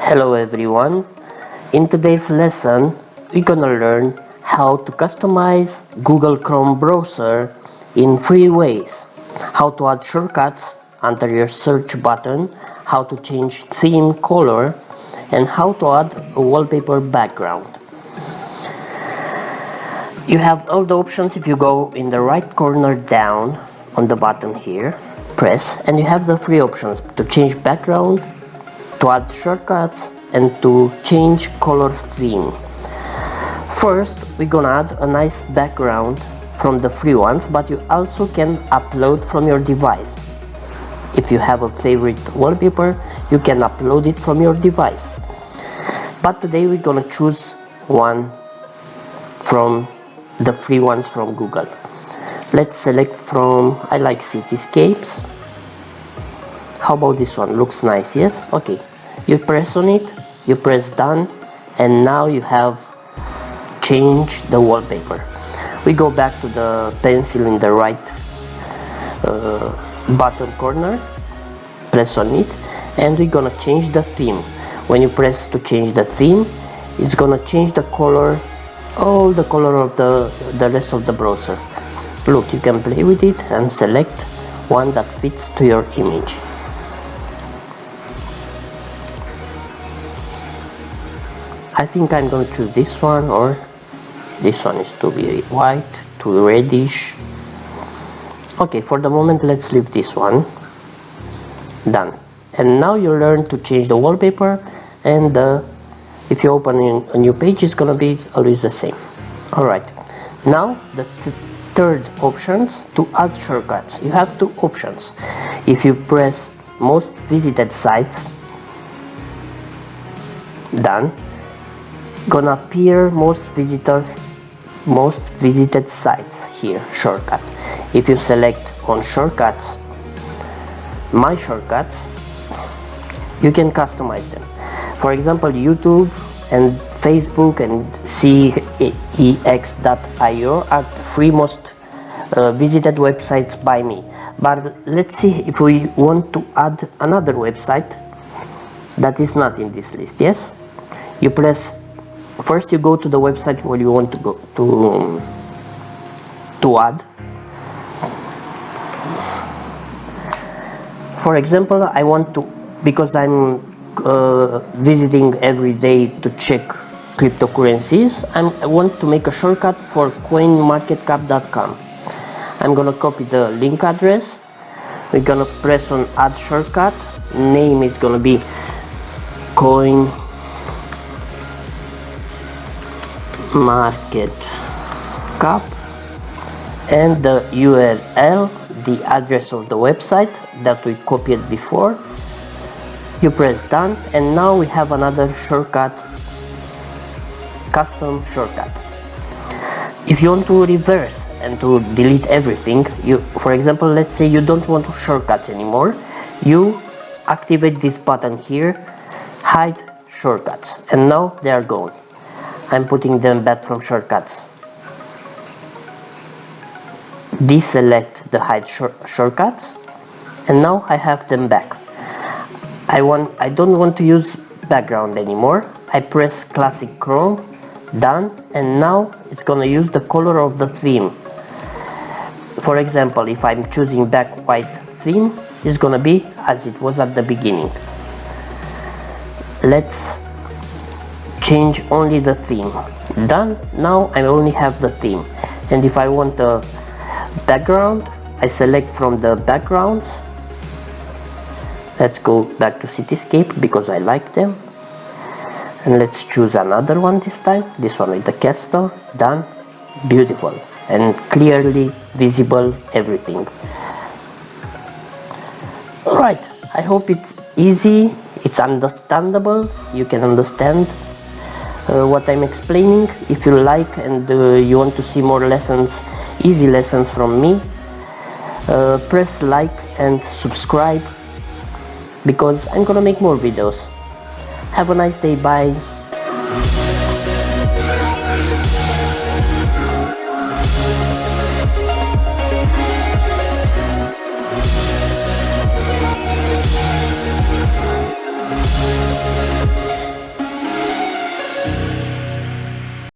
Hello everyone. In today's lesson, we're gonna learn how to customize Google Chrome browser in 3 ways. How to add shortcuts under your search button, how to change theme color, and how to add a wallpaper background. You have all the options if you go in the right corner down on the bottom here, press, and you have the 3 options to change background, to add shortcuts, and to change color theme. First, we're gonna add a nice background from the free ones, but you also can upload from your device. If you have a favorite wallpaper, you can upload it from your device. But today we're gonna choose one from the free ones from Google. Let's select from, I like cityscapes. How about this one? Looks nice, yes? Okay. You press on it, you press done, and now you have changed the wallpaper. We go back to the pencil in the right bottom corner, press on it, and we're gonna change the theme. When you press to change the theme, it's gonna change the color, all the color of the rest of the browser. Look, you can play with it and select one that fits to your image. I think I'm gonna choose this one, or this one is to be white, too reddish. Okay, for the moment let's leave this one. Done. And now you learn to change the wallpaper, and if you open a new page, it's gonna be always the same. Alright, now the third option, to add shortcuts. You have 2 options. If you press most visited sites, done, gonna appear most visited sites here, shortcut. If you select on shortcuts, my shortcuts, you can customize them. For example, YouTube and Facebook and cex.io are the 3 most visited websites by me. But let's see if we want to add another website that is not in this list. Yes, you press. First, you go to the website where you want to go to add. For example, I want to, because I'm visiting every day to check cryptocurrencies, I want to make a shortcut for coinmarketcap.com. I'm gonna copy the link address. We're gonna press on add shortcut. Name is gonna be coin market cap, and the URL, the address of the website that we copied before. You press done, and now we have another shortcut, custom shortcut. If you want to reverse and to delete everything, for example, let's say you don't want shortcuts anymore, you activate this button here, hide shortcuts, and now they are gone. I'm putting them back from shortcuts. Deselect the hide shortcuts, and now I have them back. I don't want to use background anymore. I press classic Chrome, done, and now it's gonna use the color of the theme. For example, if I'm choosing back white theme, it's gonna be as it was at the beginning. Let's change only the theme. Done. Now I only have the theme, and if I want a background, I select from the backgrounds. Let's go back to cityscape because I like them, and let's choose another one this time, this one with the castle. Done. Beautiful and clearly visible everything. Alright, I hope it's easy, it's understandable, you can understand what I'm explaining. If you like and you want to see more lessons, easy lessons from me, press like and subscribe, because I'm gonna make more videos. Have a nice day, bye.